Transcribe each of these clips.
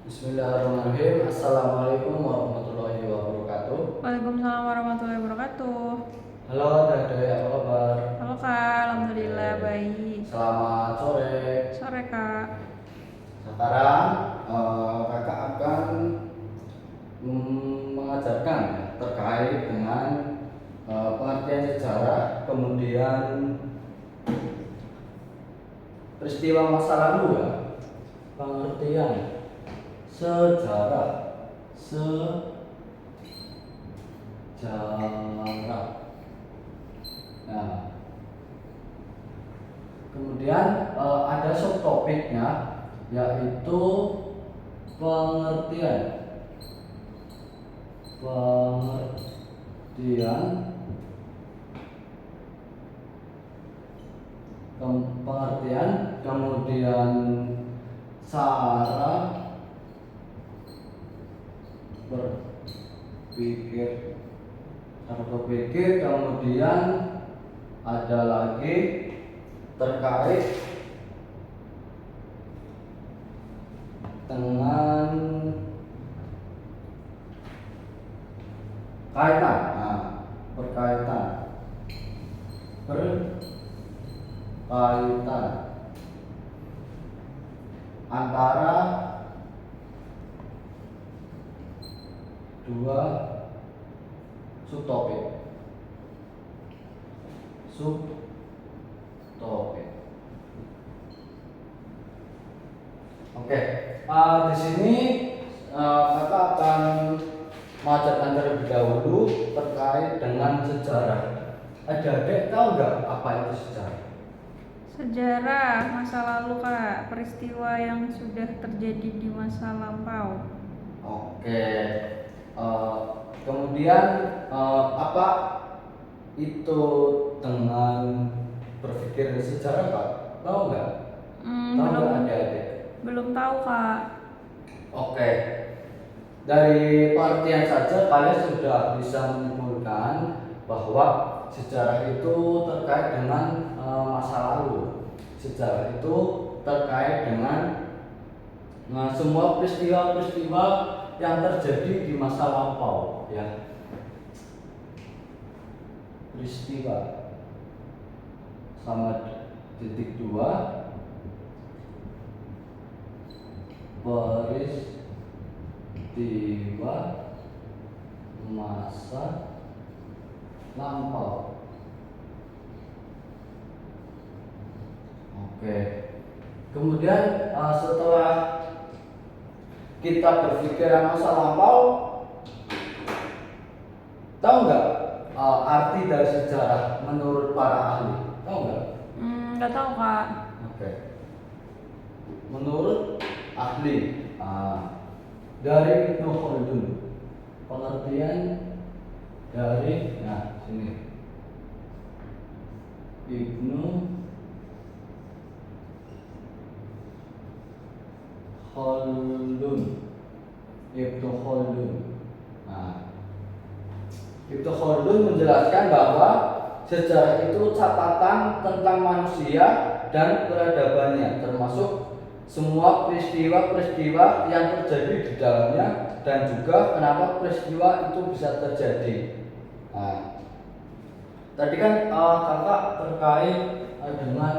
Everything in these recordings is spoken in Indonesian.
Bismillahirrahmanirrahim. Assalamualaikum warahmatullahi wabarakatuh. Waalaikumsalam warahmatullahi wabarakatuh. Halo Dede, apa kabar? Halo Kak, alhamdulillah Oke. baik. Selamat sore. Sore Kak. Sekarang kakak akan mengajarkan terkait dengan pengertian sejarah, kemudian peristiwa masa lalu ya. Pengertian sejarah, sejarah. Nah, kemudian ada subtopiknya yaitu pengertian kemudian cara berpikir kemudian ada lagi terkait dengan kaitan, berkaitan antara dua subtopik. Oke, di sini kakak akan mengajarkan terlebih dahulu terkait dengan sejarah. Adik-adik tahu nggak apa itu sejarah? Sejarah masa lalu Kak, peristiwa yang sudah terjadi di masa lampau. Oke, kemudian apa itu dengan berpikir sejarah Kak? Tahu nggak? Tahu nggak adik-adik? Belum tahu Kak. Oke, dari pengertian saja kalian sudah bisa menyimpulkan bahwa sejarah itu terkait dengan masa lalu. Sejarah itu terkait dengan semua peristiwa-peristiwa yang terjadi di masa lampau, ya. Peristiwa sama titik dua, peristiwa masa lampau. Oke. Kemudian setelah kita berpikir masa lampau, tahu nggak arti dari sejarah menurut para ahli? Tahu nggak? Nggak tahu Kak. Oke. Menurut ahli dari Ibnu Khaldun, pengertian dari sini Ibnu Khaldun. Ibnu Khaldun menjelaskan bahwa sejarah itu catatan tentang manusia dan peradabannya, termasuk semua peristiwa-peristiwa yang terjadi di dalamnya dan juga kenapa peristiwa itu bisa terjadi. Tadi kan kakak terkait dengan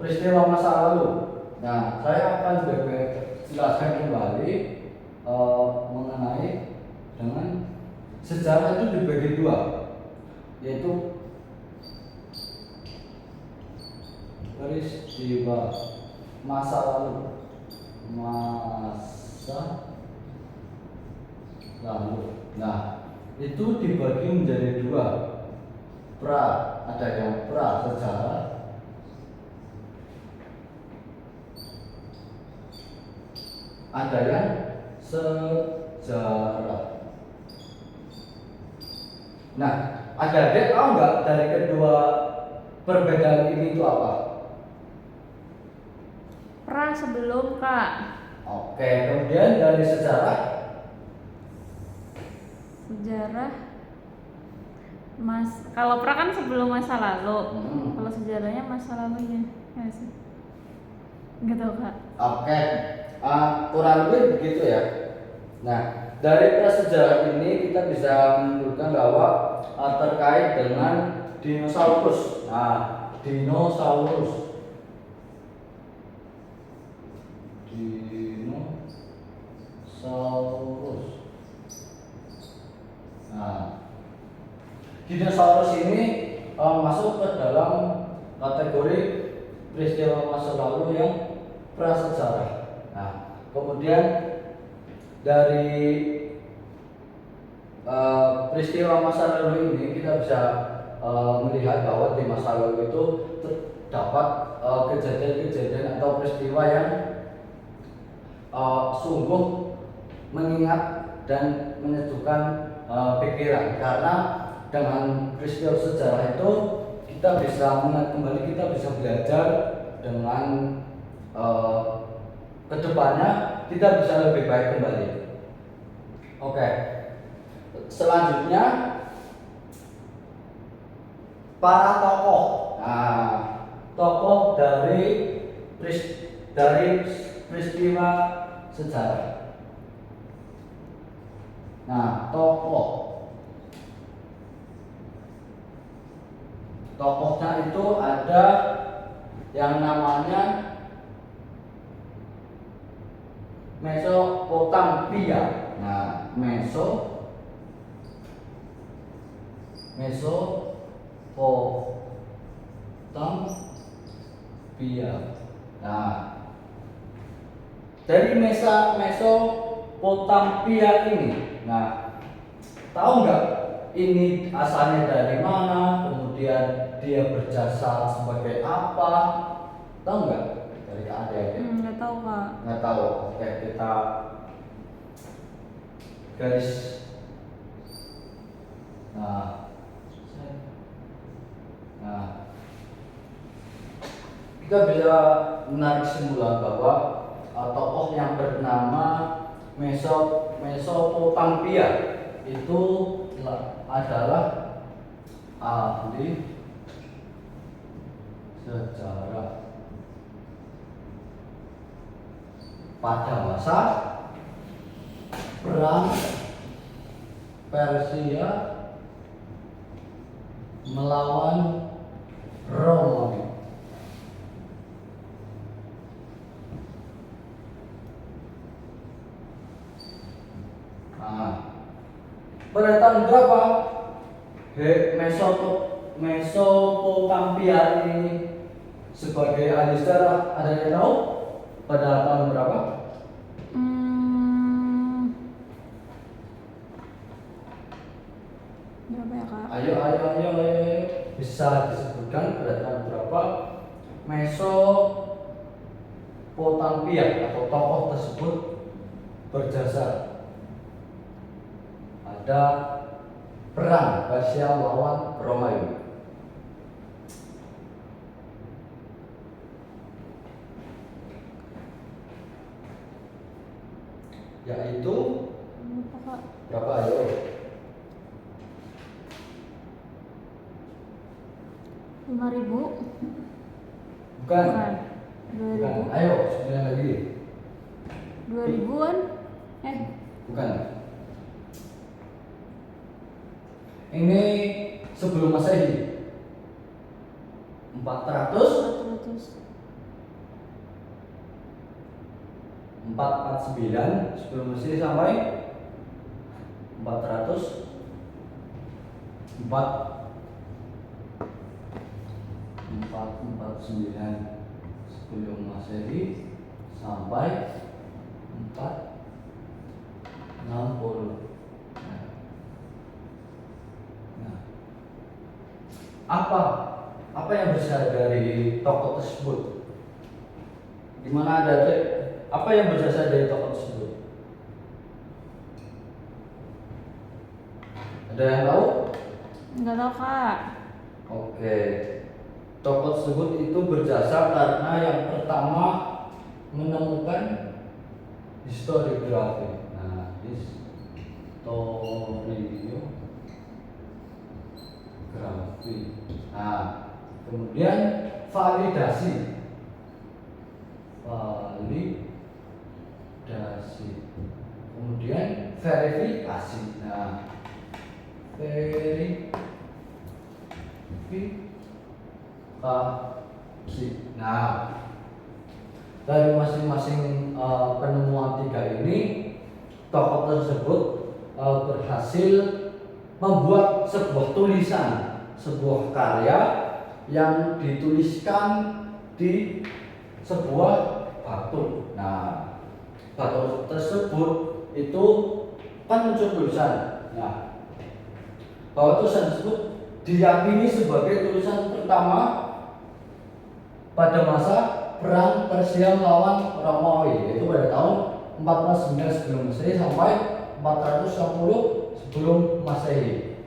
peristiwa masa lalu. Nah, saya akan jelaskan kembali mengenai dengan sejarah itu dibagi dua, yaitu peristiwa masa lalu. Nah, itu dibagi menjadi dua. Ada yang pra sejarah, ada yang sejarah. Nah, adik-adik tahu nggak dari kedua perbedaan ini itu apa? Pra sebelum Kak. Oke, kemudian dari sejarah kalau pra kan sebelum masa lalu. Kalau sejarahnya masa lalunya. Ya sih. Nggak tahu Kak. Oke, kurang lebih begitu ya. Nah, dari prasejarah ini kita bisa menyimpulkan bahwa terkait dengan dinosaurus. Nah, dinosaurus. Nah, dinosaurus ini masuk ke dalam kategori peristiwa masa lalu yang prasejarah. Nah, kemudian dari peristiwa masa lalu ini kita bisa melihat bahwa di masa lalu itu terdapat kejadian-kejadian atau peristiwa yang sungguh mengingat dan menyejukan pikiran, karena dengan peristiwa sejarah itu kita bisa mengingat kembali, kita bisa belajar dengan kedepannya kita bisa lebih baik kembali. Oke, selanjutnya para tokoh. Nah, tokoh dari peristiwa sejarah. Nah, tokohnya itu ada yang namanya Mesopotamia. Nah, Mesopotamia. Nah, dari Mesopotamia ini, nah, tahu nggak ini asalnya dari mana, kemudian dia berjasa sebagai apa? Tahu nggak dari adik-adik? Nggak tahu Kak. Nggak tahu. Oke, kita garis. Nah, kita bisa menarik kesimpulan bahwa tokoh yang bernama Mesopotamia itu adalah ahli sejarah pada masa perang Persia melawan Romawi. Pada tahun berapa Mesopotamia ini sebagai ahli sejarah, ada yang tahu? Pada tahun berapa? Berapa ya Kak? Ayo. Bisa disebutkan pada tahun berapa Mesopotamia atau tokoh tersebut berjasa ada perang Persia melawan Romawi. Yaitu berapa? Ayo. 5.000? Bukan. 2.000? Ayo, sebenarnya lagi. 2.000-an? Bukan. Ini sebelum Masehi. 449 sebelum Masehi sampai 449 sebelum Masehi sampai 460. Apa yang berasal dari tokoh tersebut? Di mana ada apa yang berasal dari tokoh tersebut? Ada yang tahu? Nggak tahu Kak. Oke. Tokoh tersebut itu berjasa karena yang pertama menemukan historiografi. Nah, historiografi. Nah, kemudian validasi Kemudian verifikasi. Nah, verifikasi. Nah, dari masing-masing penemuan tiga ini, tokoh tersebut berhasil membuat sebuah tulisan, sebuah karya yang dituliskan di sebuah batu. Nah, batu tersebut itu kan muncul tulisan. Nah, bahwa tulisan tersebut diyakini sebagai tulisan pertama pada masa perang Persia melawan Romawi, yaitu pada tahun 409 sebelum Masehi sampai 410 sebelum Masehi.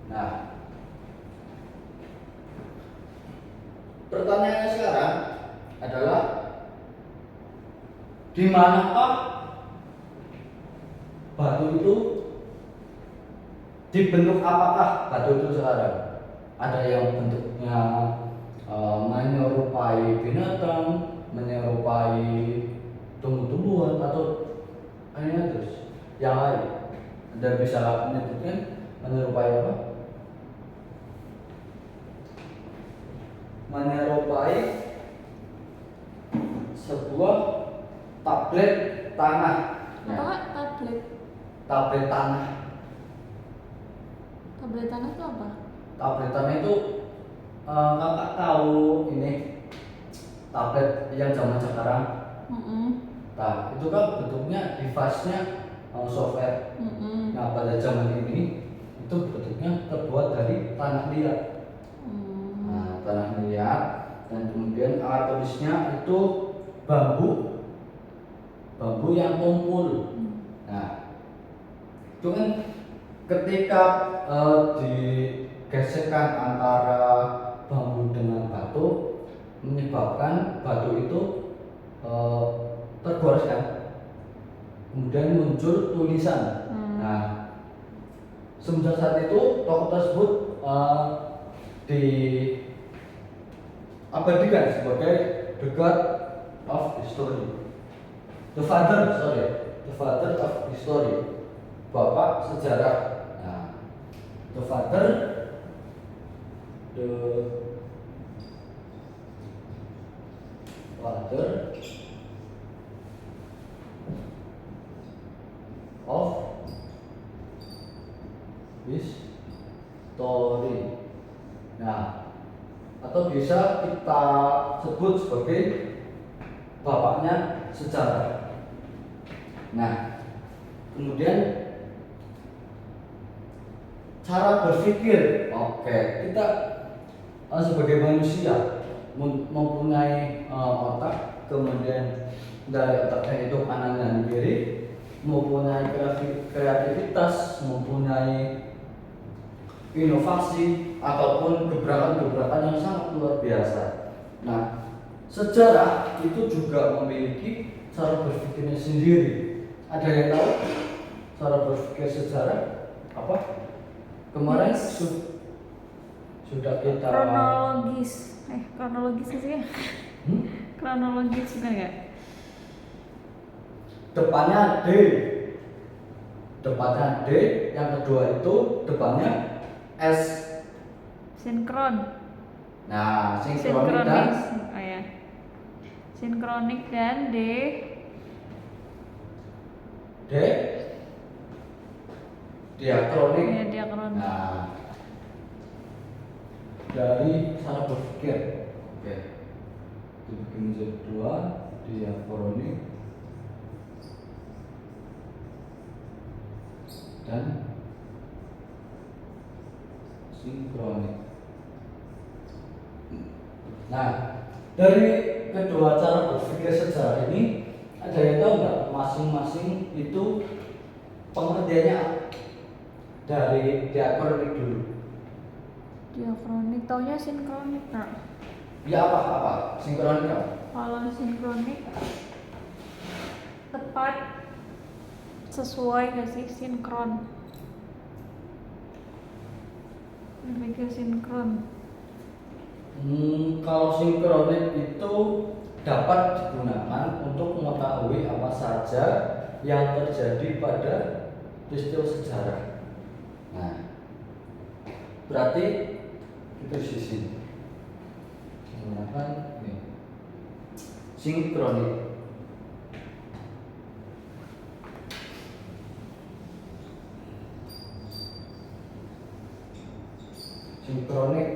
Nah, pertanyaannya sekarang adalah di manakah batu itu dibentuk, apakah batu itu sekarang? Ada yang bentuknya menyerupai binatang, menyerupai tumbuh-tumbuhan, atau hanya terus yang lain. Anda bisa menyebutkan menyerupai apa? Menyerupai sebuah tablet tanah. Apa tablet? Tablet tanah. Tablet tanah itu apa? Tablet tanah itu kakak tahu ini tablet yang zaman sekarang. Nah, itu kan bentuknya device-nya software. Nah, pada zaman ini itu bentuknya terbuat dari tanah liat. Nah, tanah liat, dan kemudian alat tulisnya itu bambu yang tumpul. Nah, itu kan ketika digesekkan antara bambu dengan batu, menyebabkan batu itu tergoreskan, kemudian muncul tulisan. Nah, semenjak saat itu tokoh tersebut diabadikan sebagai the god of history, the father of history, bapak sejarah. Nah, the father of history. Nah, atau bisa kita sebut sebagai bapaknya sejarah. Nah, kemudian cara berpikir. Oke, kita sebagai manusia mempunyai otak, kemudian dari otaknya itu kanan dan kiri, mempunyai kreativitas, mempunyai inovasi ataupun gebrakan-gebrakan yang sangat luar biasa. Nah, sejarah itu juga memiliki cara berpikirnya sendiri. Ada yang tahu cara berpikir sejarah apa? Kemarin sudah kita kronologis sih ya. Kronologis benar nggak? Depannya D, yang kedua itu depannya S. Sinkron. Nah, sinkronik dan sinkronik dan diakronik. Ya, diakronik. Nah, dari cara berpikir, oke, dibagi menjadi dua, diakronik dan sinkronik. Nah, dari kedua cara berpikir sejarah ini, ada yang tahu nggak masing-masing itu pengertiannya dari diakronik dulu? Diakronik, taunya sinkronik Kak. Ya apa? Sinkronik apa? Kalau sinkronik tepat, sesuai gak sih sinkron? Berpikir sinkron. Kalau sinkronik itu dapat digunakan untuk mengetahui apa saja yang terjadi pada peristiwa sejarah. Nah, berarti itu sisi menggunakan ini sinkronik. Sinkronik.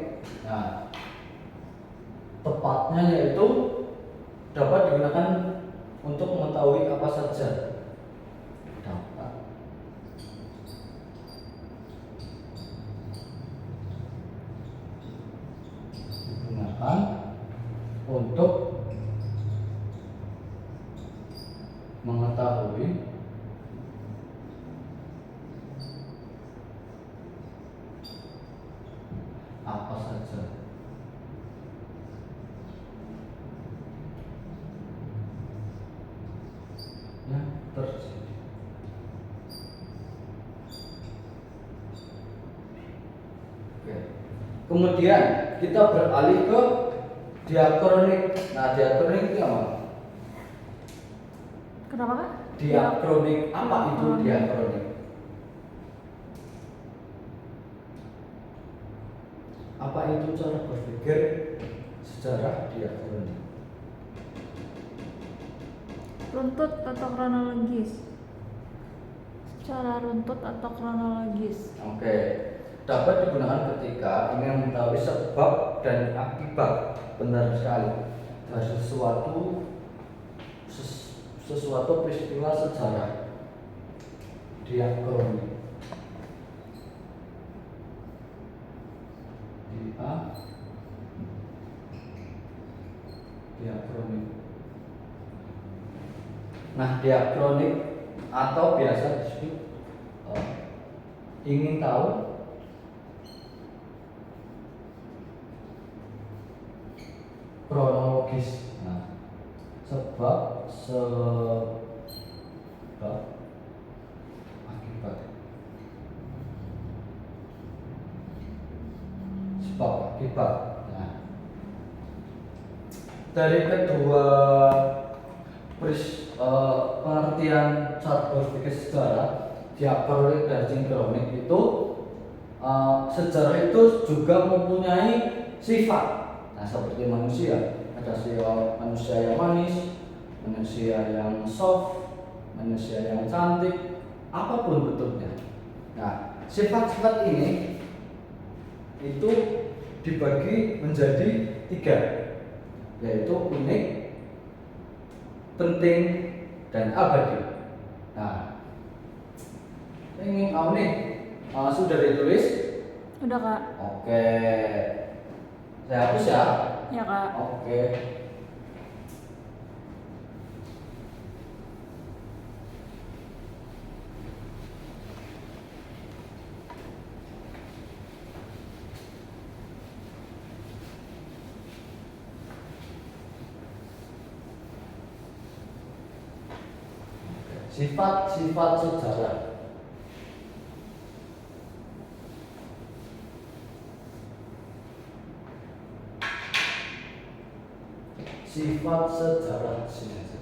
Nah, tepatnya yaitu dapat digunakan untuk mengetahui apa saja. Dapat digunakan untuk mengetahui apa saja. Yang terjadi. Oke. Kemudian kita beralih ke diakronik. Nah, diakronik itu apa? Kenapa Kak? Diakronik. Apa itu diakronik? Apa itu cara berpikir sejarah diakronik? Runtut atau kronologis. Secara runtut atau kronologis. Oke. Dapat digunakan ketika ingin mengetahui sebab dan akibat. Benar sekali. Dari sesuatu peristiwa sejarah. Diakronik. Diakronik. Nah, diakronik atau biasa disebut ingin tahu kronologis. Nah, sebab akibat. Sebab akibat. Nah, dari kedua pengertian cara berpikir sejarah diakronik dan sinkronik itu sejarah itu juga mempunyai sifat. Nah, seperti manusia, ada manusia yang manis, manusia yang soft, manusia yang cantik, apapun bentuknya. Nah, sifat-sifat ini itu dibagi menjadi 3, yaitu unik, penting, dan abadi. Nah, saya ingin tahu nih, sudah ditulis? Udah Kak. Oke, saya hapus ya. Ya Kak. Oke. Sifat-sifat sejarah. Sifat sejarah sini aja.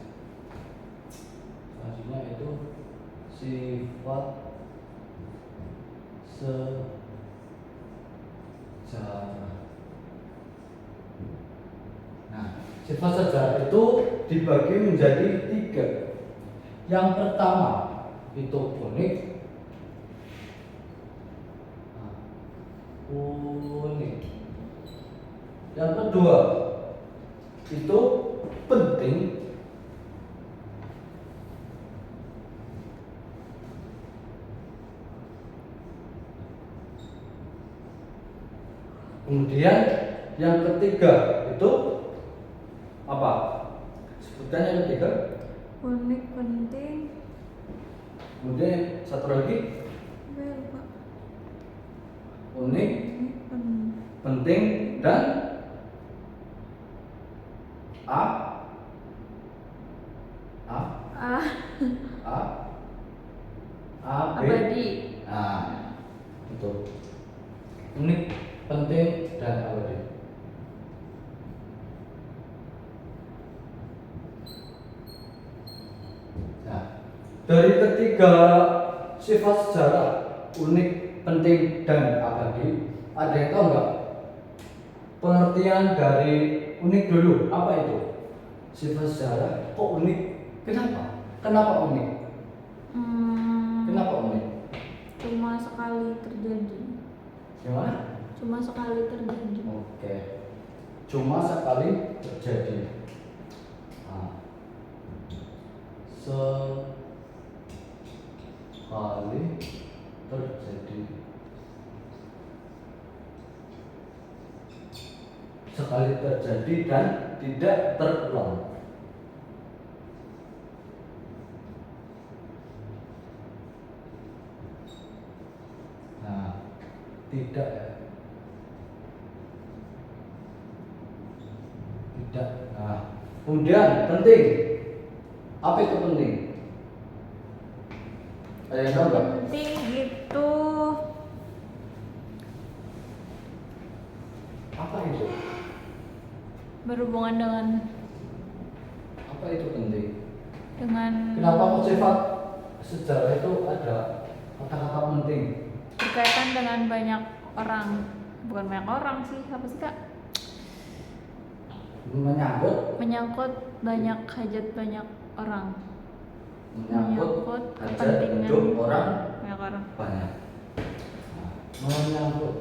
Selanjutnya itu sifat sejarah. Nah, sifat sejarah itu dibagi menjadi 3. Yang pertama itu unik. Unik. Yang kedua itu penting. Kemudian yang ketiga itu apa? Sebutkan yang ketiga. Unik, penting. Kemudian satu lagi. Lupa. Unik, penting, dan A. Abadi. Nah, betul. Unik, penting, dan abadi. Nah, dari ketiga sifat sejarah unik, penting, dan abadi, ada yang tahu nggak pengertian dari unik dulu? Apa itu? Sifat sejarah kok unik? Kenapa unik? Kenapa unik? Cuma sekali terjadi. Gimana? Cuma sekali terjadi. Oke, cuma sekali terjadi. Nah, sekali terjadi. Sekali terjadi dan tidak terulang. Nah, tidak ya. Tidak. Nah, kemudian penting. Apa itu penting? Ada yang tahu nggak? Penting itu Apa itu? berhubungan dengan Apa itu penting? Kenapa kok sifat sejarah itu ada kata-kata penting? berkaitan dengan banyak orang. Bukan banyak orang sih, apa sih Kak? Menyangkut banyak hajat banyak orang. Menyangkut hajat kepentingan hidup orang banyak orang. banyak. Nah, menyangkut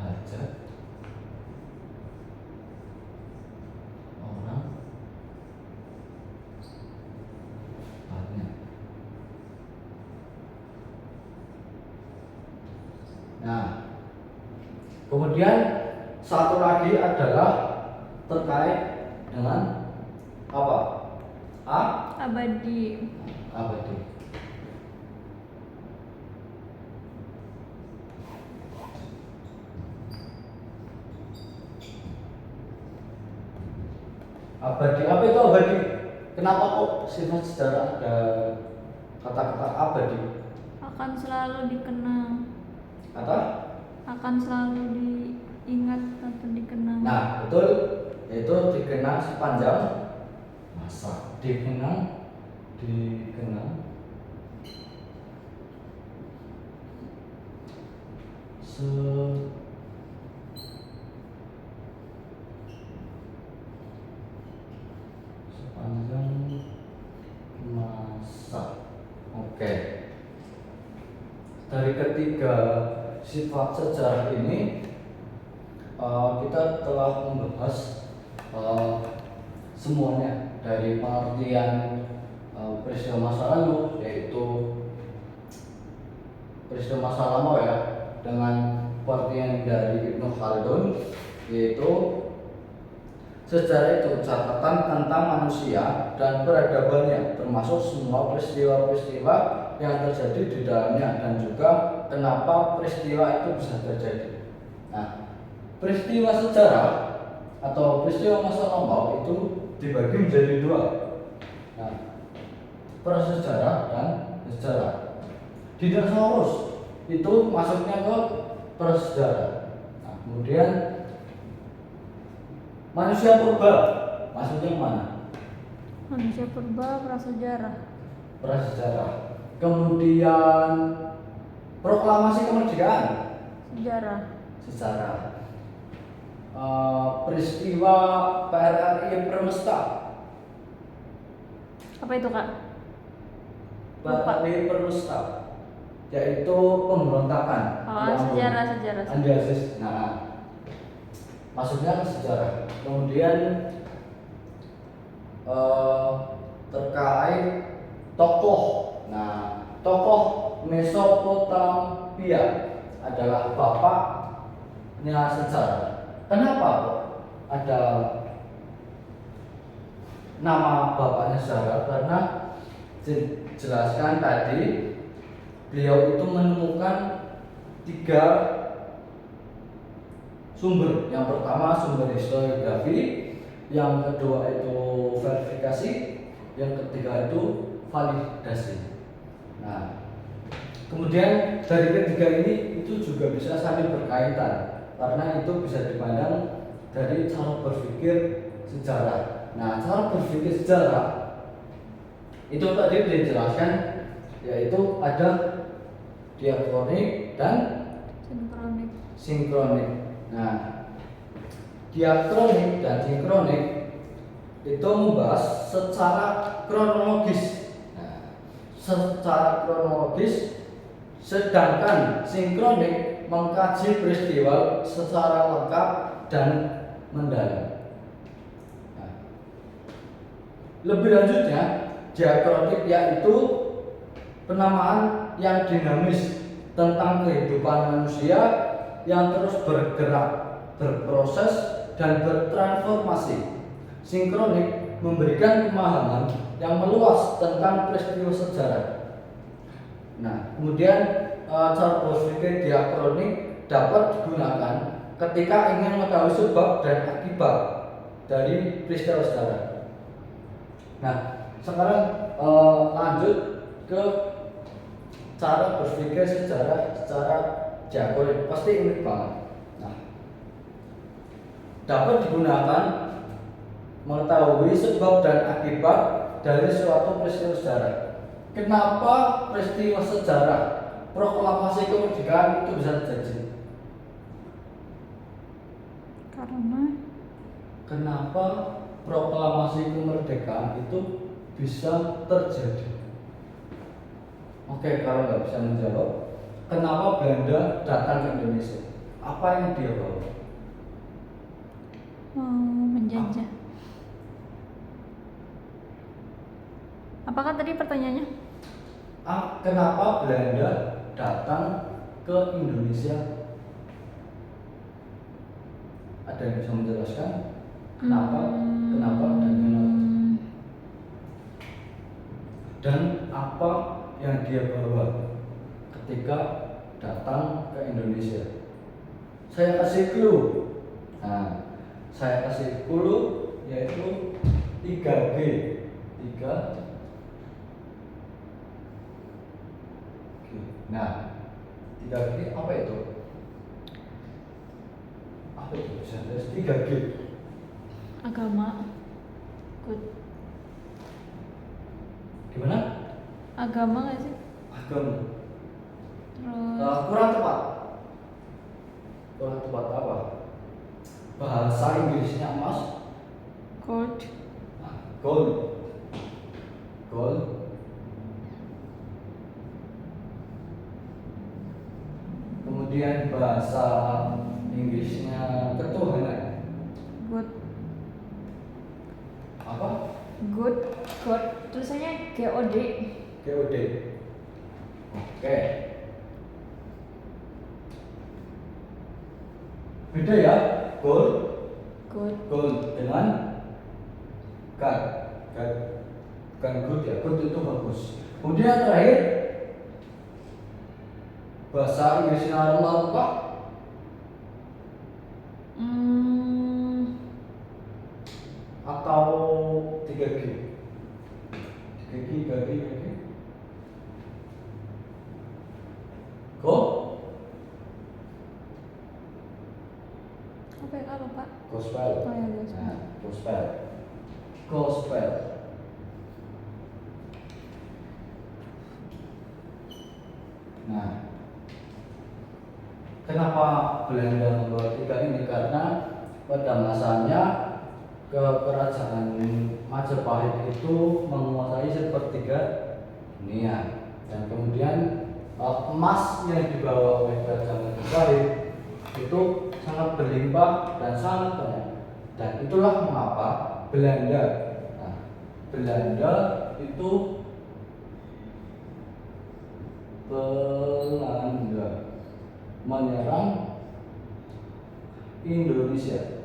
hajat orang banyak. Nah, kemudian satu lagi adalah terkait dengan apa? Abadi. Abadi. Abadi, apa itu abadi? Kenapa kok sifat sejarah ada kata-kata abadi? Akan selalu dikenang. Akan selalu diingat atau dikenang. Nah, betul, itu dikenang sepanjang masa. Dikenang sepanjang masa. Oke. Dari ketiga sifat sejarah ini kita telah membahas semuanya dari pengertian peristiwa masa lalu, yaitu peristiwa masa lampau ya, dengan pengertian dari Ibnu Khaldun, yaitu sejarah itu catatan tentang manusia dan peradabannya, termasuk semua peristiwa-peristiwa yang terjadi di dalamnya dan juga kenapa peristiwa itu bisa terjadi. Nah, peristiwa sejarah atau peristiwa masa lampau itu dibagi menjadi dua. Nah, prasejarah dan sejarah. Dinosaurus itu masuknya ke prasejarah. Nah, kemudian manusia purba masuknya mana? Manusia purba prasejarah. Kemudian proklamasi kemerdekaan sejarah. Peristiwa PRRI Permesta. Apa itu Kak? PRRI Permesta, yaitu pemberontakan. Sejarah. Andiasis. Nah, masuknya ke sejarah. Kemudian terkait tokoh. Nah, tokoh Mesopotamia adalah bapaknya sejarah. Kenapa kok ada nama bapaknya sejarah? Karena dijelaskan tadi beliau itu menemukan 3 sumber. Yang pertama sumber historiografi, yang kedua itu verifikasi, yang ketiga itu validasi. Nah, kemudian dari ketiga ini itu juga bisa saling berkaitan karena itu bisa dipandang dari cara berpikir sejarah. Nah, cara berpikir sejarah itu tadi dijelaskan, yaitu ada diakronik dan Sinkronik. sinkronik. Nah, diakronik dan sinkronik itu membahas secara kronologis. Nah, secara kronologis, sedangkan sinkronik mengkaji peristiwa secara lengkap dan mendalam. Nah, lebih lanjutnya, diakronik yaitu penamaan yang dinamis tentang kehidupan manusia yang terus bergerak, berproses, dan bertransformasi. Sinkronik memberikan pemahaman yang meluas tentang peristiwa sejarah. Nah, kemudian cara berpikir diakronik dapat digunakan ketika ingin mengetahui sebab dan akibat dari peristiwa sejarah. Nah, sekarang lanjut ke cara berpikir sejarah secara diakronik. Pasti unik banget. Nah, dapat digunakan mengetahui sebab dan akibat dari suatu peristiwa sejarah. Kenapa peristiwa sejarah proklamasi kemerdekaan itu bisa terjadi? Karena Kenapa proklamasi kemerdekaan itu bisa terjadi? Oke, kalau nggak bisa menjawab, kenapa Belanda datang ke Indonesia? Apa yang dia bawa? menjajah. Apakah tadi pertanyaannya? Kenapa Belanda datang ke Indonesia? Ada yang bisa menjelaskan? Kenapa dan kenapa? Dan apa yang dia bawa ketika datang ke Indonesia? Saya kasih clue. Nah, saya kasih clue yaitu 3G. 3. Nah, 3G apa itu? Apa itu? Bisa 3G. Agama. Good. Gimana? Agama nggak sih? Agama. Terus Kurang tepat. Kurang tepat apa? Bahasa Inggrisnya emas. gold. Nah, gold. Gold. Kemudian bahasa Inggrisnya ketuhanan. Good. Apa? Good. God. Tulisannya GOD. GOD. Oke. Beda ya, gold, Good. gold dengan God. God. Bukan good ya, good itu bagus. Kemudian terakhir, bahasa Inggrisnya apa? Atau 3G? 3G. Go? Apa ya kalau Pak? Gospel. Oh ya, gospel. Nah, gospel. Gospel. Nah, kenapa Belanda membawa 3 ini? Karena pada masanya kerajaan Majapahit itu menguasai sepertiga dunia, dan kemudian emas yang dibawa oleh kerajaan Majapahit itu sangat berlimpah dan sangat banyak, dan itulah mengapa Belanda itu menyerang Indonesia.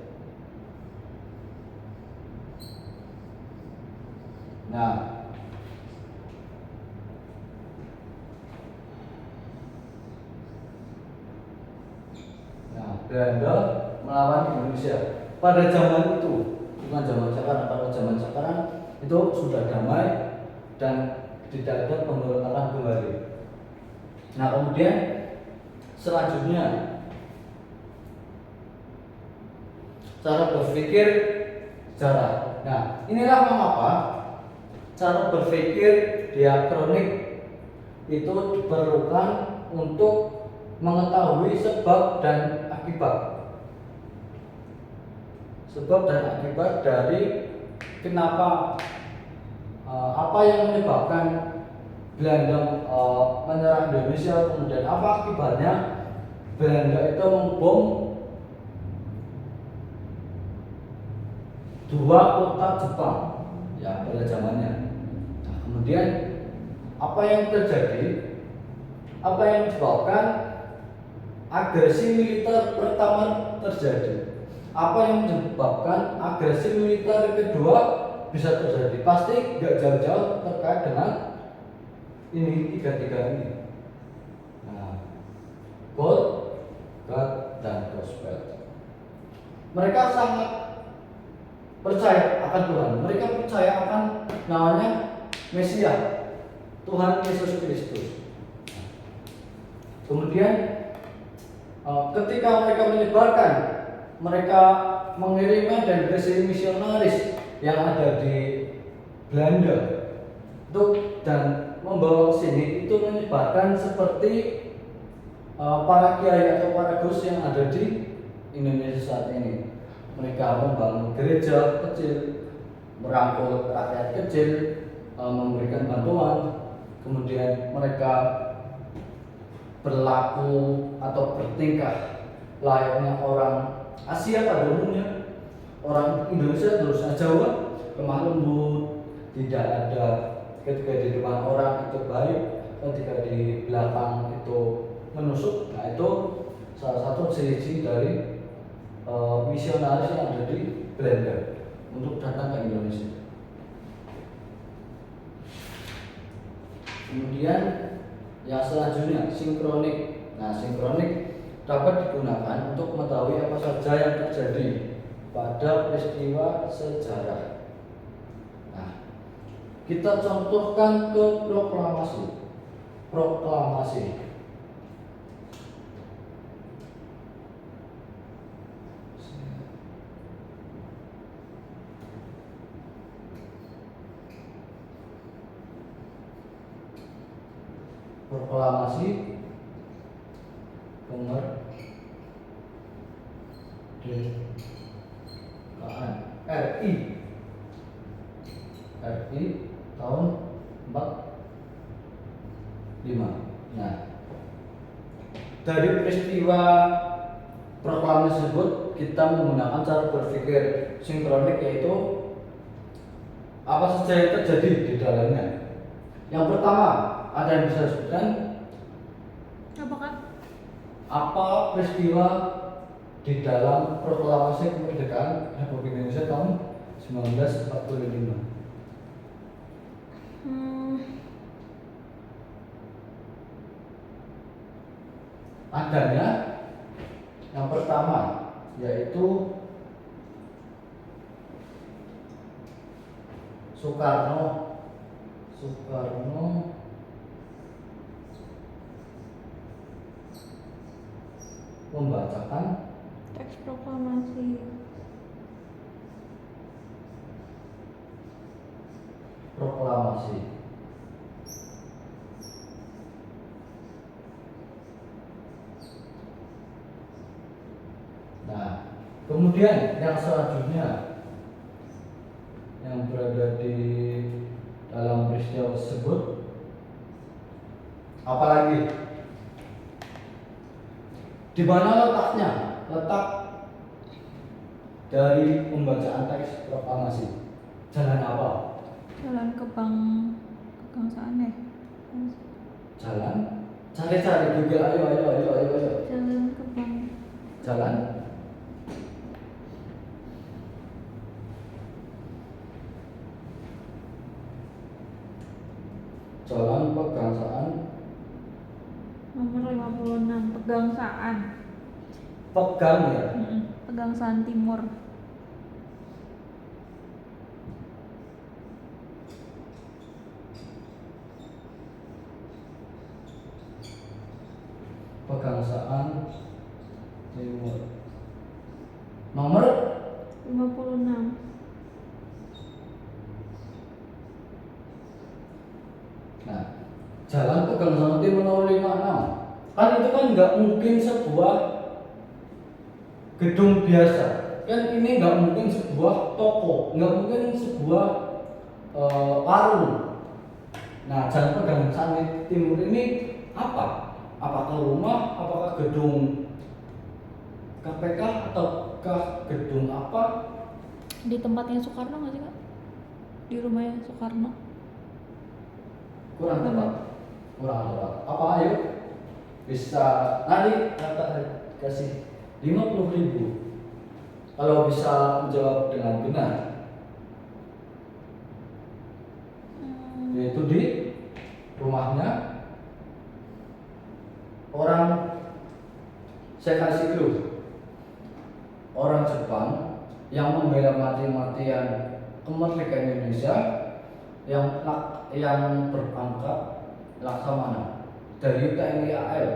Nah, Belanda melawan Indonesia pada zaman itu, bukan zaman sekarang. Pada zaman sekarang itu sudah damai dan tidak ada pemberontakan kembali. Nah, kemudian selanjutnya cara berpikir sejarah. Nah, inilah mengapa cara berpikir diakronik itu diperlukan untuk mengetahui sebab dan akibat. Sebab dan akibat dari kenapa apa yang menyebabkan Belanda menyerang Indonesia, kemudian apa akibatnya Belanda itu membom dua kota Jepang ya pada zamannya. Nah, kemudian apa yang terjadi, apa yang menyebabkan agresi militer pertama terjadi, apa yang menyebabkan agresi militer kedua bisa terjadi, pasti nggak jauh-jauh terkait dengan ini tiga ini. Nah, God, dan Gospel. Mereka sangat percaya akan Tuhan. Mereka percaya akan namanya Mesias, Tuhan Yesus Kristus. Kemudian ketika mereka menyebarkan, mereka mengirimkan delegasi misionaris yang ada di Belanda dan membawa ke sini, itu menyebarkan seperti para kiai atau para gus yang ada di Indonesia saat ini. Mereka membangun gereja kecil, merangkul rakyat kecil, memberikan bantuan, kemudian mereka berlaku atau bertingkah layaknya orang Asia pada umumnya, orang Indonesia terusnya Jawa, lemah lembut, tidak ada ketika di depan orang itu baik, ketika di belakang itu menusuk. Nah, itu salah satu ciri dari misionaris yang ada di Belanda untuk datang ke Indonesia. Kemudian yang selanjutnya sinkronik. Nah, sinkronik dapat digunakan untuk mengetahui apa saja yang terjadi pada peristiwa sejarah. Nah, kita contohkan ke proklamasi. Proklamasi. Proklamasi kemerdekaan RI tahun 45. Nah, dari peristiwa proklamasi tersebut kita menggunakan cara berpikir sinkronik, yaitu apa saja yang terjadi di dalamnya. Yang pertama, ada yang bisa disebutkan? Apakah? Apa peristiwa di dalam proklamasi kemerdekaan Republik Indonesia tahun 1945? Adanya yang pertama yaitu Soekarno membacakan Teks proklamasi. Nah, kemudian yang selanjutnya yang berada di dalam peristiwa tersebut apalagi? Di mana letaknya? Letak dari pembacaan teks proklamasi. Jalan apa? Jalan kebangsaan ya? Jalan? Cari Google, ayo. Jalan Jalan Pegangsaan. Nomor 56, Pegangsaan. Pegang ya? Pegangsaan Timur. Pegangsaan Timur. Nomor 56. Nah, Jalan Pegang Sakti nomor 56. Kan itu kan nggak mungkin sebuah gedung biasa. Kan ini nggak mungkin sebuah toko, nggak mungkin sebuah warung. Nah, Jalan Pegang Sakti Timur ini apa? Apakah rumah? Apakah gedung KPK ataukah gedung apa? Di tempatnya Soekarno nggak sih kak? Di rumahnya Soekarno. Kurang tepat. Apa ayo? Bisa nanti kakak kasih 50.000 kalau bisa menjawab dengan benar. Yaitu di rumahnya orang, saya kasih clue, orang Jepang yang membela mati-matian kemerdekaan Indonesia yang berpangkat Laksamana dari TNI AL,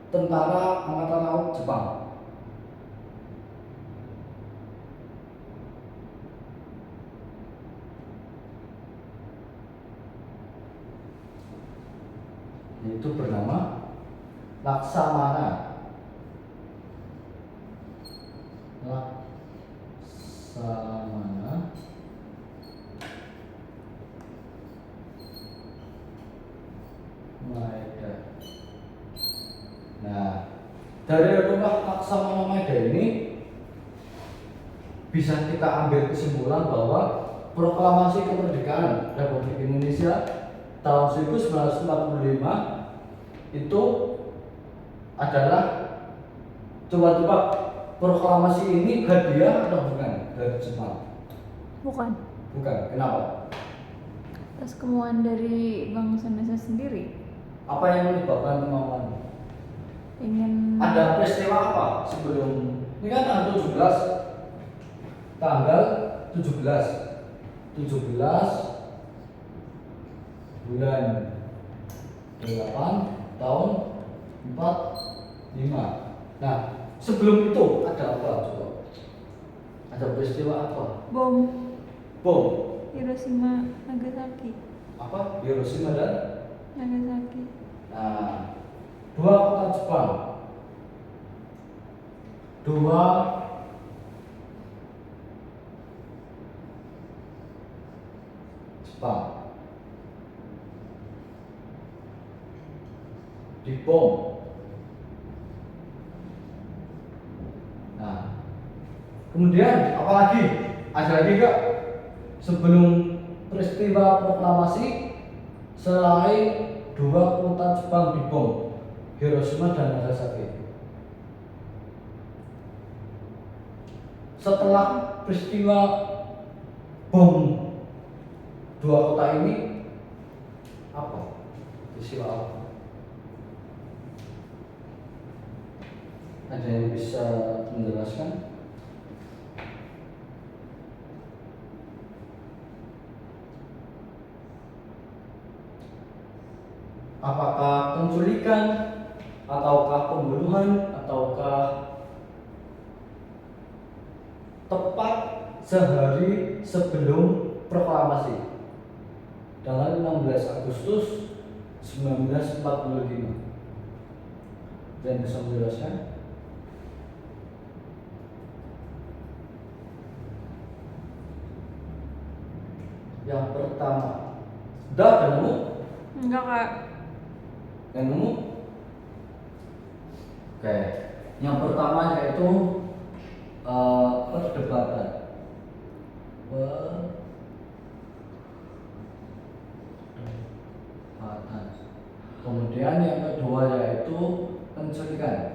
Tentara Angkatan Laut Jepang. Itu bernama Laksamana. Laksamana Maeda. Nah, dari rumah Laksamana Maeda ini bisa kita ambil kesimpulan bahwa proklamasi kemerdekaan Republik Indonesia tahun 1945 itu adalah, coba tebak, proklamasi ini hadiah atau bukan dari Jepang? Bukan. Bukan. Kenapa? Atas kemauan dari bangsa Indonesia sendiri. Apa yang menyebabkan kemauan? Ingin. Ada peristiwa apa sebelum ini kan tanggal 17 bulan 8 tahun 45. Nah, sebelum itu ada apa coba? Ada peristiwa apa? Bom Bom. Hiroshima Nagasaki. Apa? Hiroshima dan Nagasaki. nah, dua kota Jepang. Dua Jepang dibom. Nah, kemudian apa lagi? Ada lagi enggak sebelum peristiwa proklamasi selain dua kota Jepang dibom, Hiroshima dan Nagasaki? Setelah peristiwa bom dua kota ini apa? Peristiwa apa? Ada yang bisa menjelaskan? Apakah penculikan, ataukah pembunuhan, ataukah tepat sehari sebelum proklamasi tanggal 16 Agustus 1945? Dan bisa menjelaskan? Yang pertama, udah ada nemu? Enggak kak. Yang nemu? Oke, yang pertama yaitu perdebatan. Kemudian yang kedua yaitu penculikan.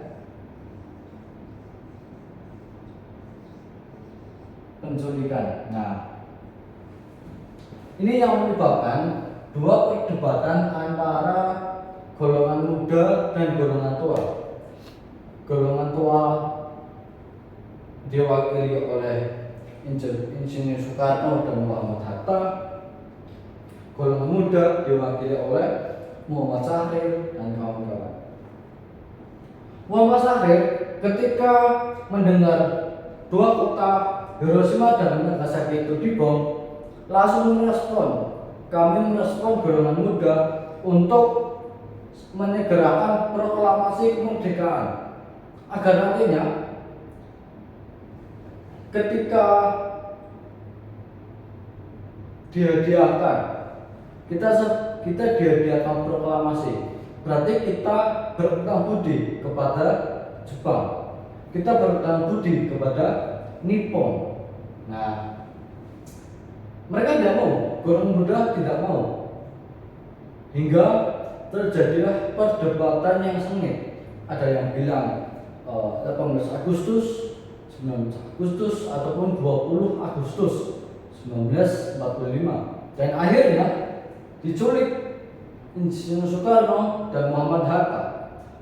Nah, ini yang menyebabkan dua perdebatan antara golongan muda dan golongan tua. Golongan tua diwakili oleh Insinyur Soekarno dan Muhammad Hatta. Golongan muda diwakili oleh Muhammad Syahrir dan kawan-kawan. Muhammad Syahrir ketika mendengar dua kota Hiroshima dan Nagasaki itu dibom, langsung kami merespon golongan muda untuk menyegerakan proklamasi kemerdekaan agar nantinya ketika dihadiahkan kita dihadiahkan proklamasi, berarti kita berutang budi kepada Jepang, kita berutang budi kepada Nippon. Nah, mereka tidak mau, golongan muda tidak mau, hingga terjadilah perdebatan yang sengit. Ada yang bilang 18 Agustus, 19 Agustus ataupun 20 Agustus 1945, dan akhirnya diculik Insinyur Soekarno dan Muhammad Hatta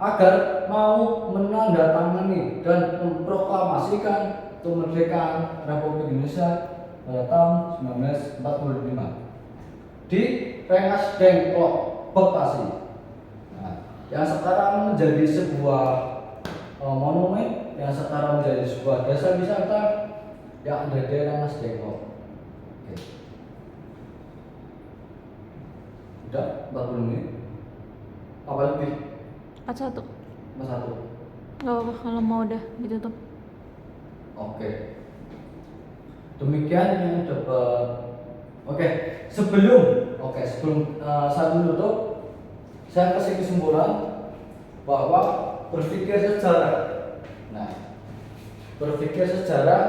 agar mau menandatangani dan memproklamasikan kemerdekaan Republik Indonesia pada tahun 1945 di Rengas Dengklok, Bekasi. Nah, yang sekarang menjadi sebuah monumen, yang sekarang menjadi sebuah desa wisata yang ada di Rengas Dengklok. Oke. Udah 40 menit. Apa lebih? 41. 41. Gak apa-apa kalau mau udah ditutup. Oke. Demikian yang dapat. Sebelum saya tutup, saya kasih kesimpulan bahwa berpikir sejarah. Nah, berpikir sejarah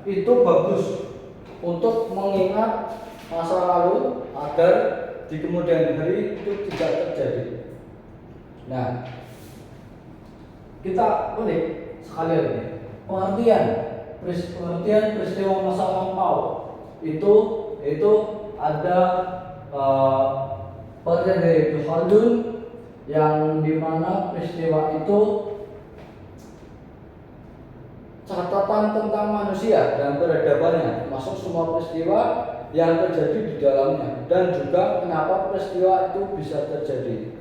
itu bagus untuk mengingat masa lalu agar di kemudian hari itu tidak terjadi. Nah, kita ulik sekali lagi pengertian peristiwa masa lampau itu ada pengertian dari Khaldun yang dimana peristiwa itu catatan tentang manusia dan peradabannya, termasuk semua peristiwa yang terjadi di dalamnya, dan juga kenapa peristiwa itu bisa terjadi.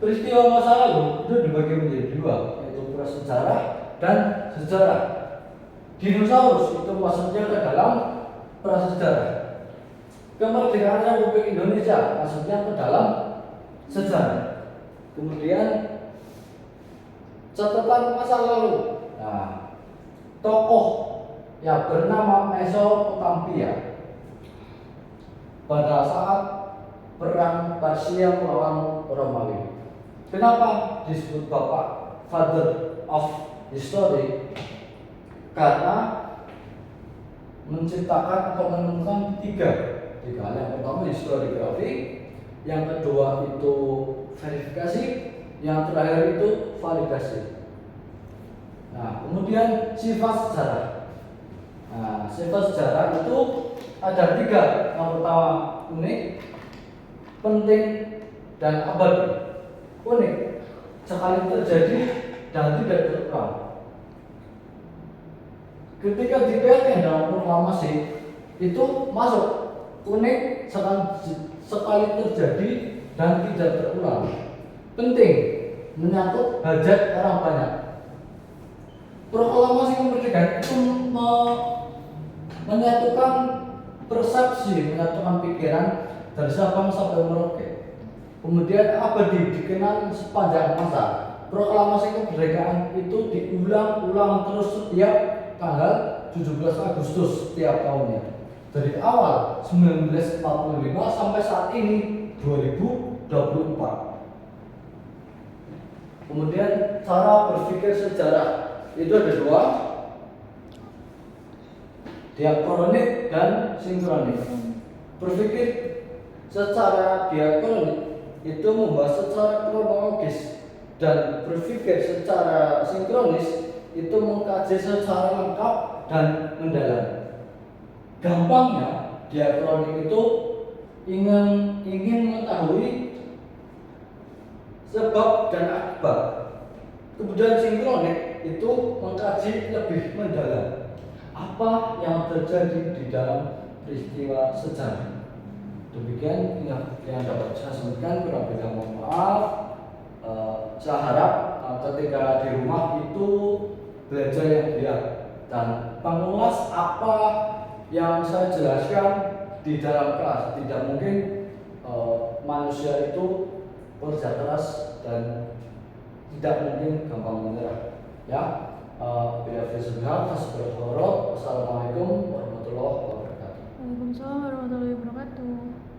Peristiwa masa lalu itu dibagi menjadi dua, yaitu prasejarah dan sejarah. Dinosaurus itu masuknya ke dalam prasejarah. Kemerdekaan Republik Indonesia masuknya ke dalam sejarah. Kemudian catatan masa lalu. Nah, tokoh yang bernama Mesopotamia pada saat perang Persia melawan Romawi. Kenapa disebut Bapak Father of History? Karena menciptakan atau menemukan tiga hal. Yang pertama historiografi, yang kedua itu verifikasi, yang terakhir itu validasi. Nah, kemudian sifat sejarah. Nah, sifat sejarah itu ada tiga. Yang pertama unik, penting, dan abadi. Unik, sekali terjadi dan tidak terulang. Ketika dipakai dalam proklamasi itu masuk unik, sekali terjadi dan tidak terulang. Penting, menyangkut hajat orang banyak. Proklamasi kemerdekaan itu menyatukan persepsi, menyatukan pikiran dari Sabang sampai Merauke. Kemudian abadi, dikenal sepanjang masa. Proklamasi kemerdekaan itu diulang-ulang terus setiap tanggal 17 Agustus setiap tahunnya. Dari awal 1945 sampai saat ini 2024. Kemudian cara berpikir sejarah itu ada dua, diakronik dan sinkronis. Berpikir secara diakronik itu membahas secara kronologis, dan berpikir secara sinkronis itu mengkaji secara lengkap dan mendalam. Gampangnya, diakronik itu ingin mengetahui sebab dan akibat. Kemudian sinkronik itu mengkaji lebih mendalam apa yang terjadi di dalam peristiwa sejarah. Demikian yang dapat saya sampaikan, kurang lebih mohon maaf. Saya harap ketika di rumah itu belajar yang giat dan mengulas apa yang saya jelaskan di dalam kelas. Tidak mungkin manusia itu kerja keras dan tidak mungkin gampang menyerah. Ya, bila filsafat, Assalamualaikum warahmatullahi wabarakatuh. Waalaikumsalam warahmatullahi wabarakatuh.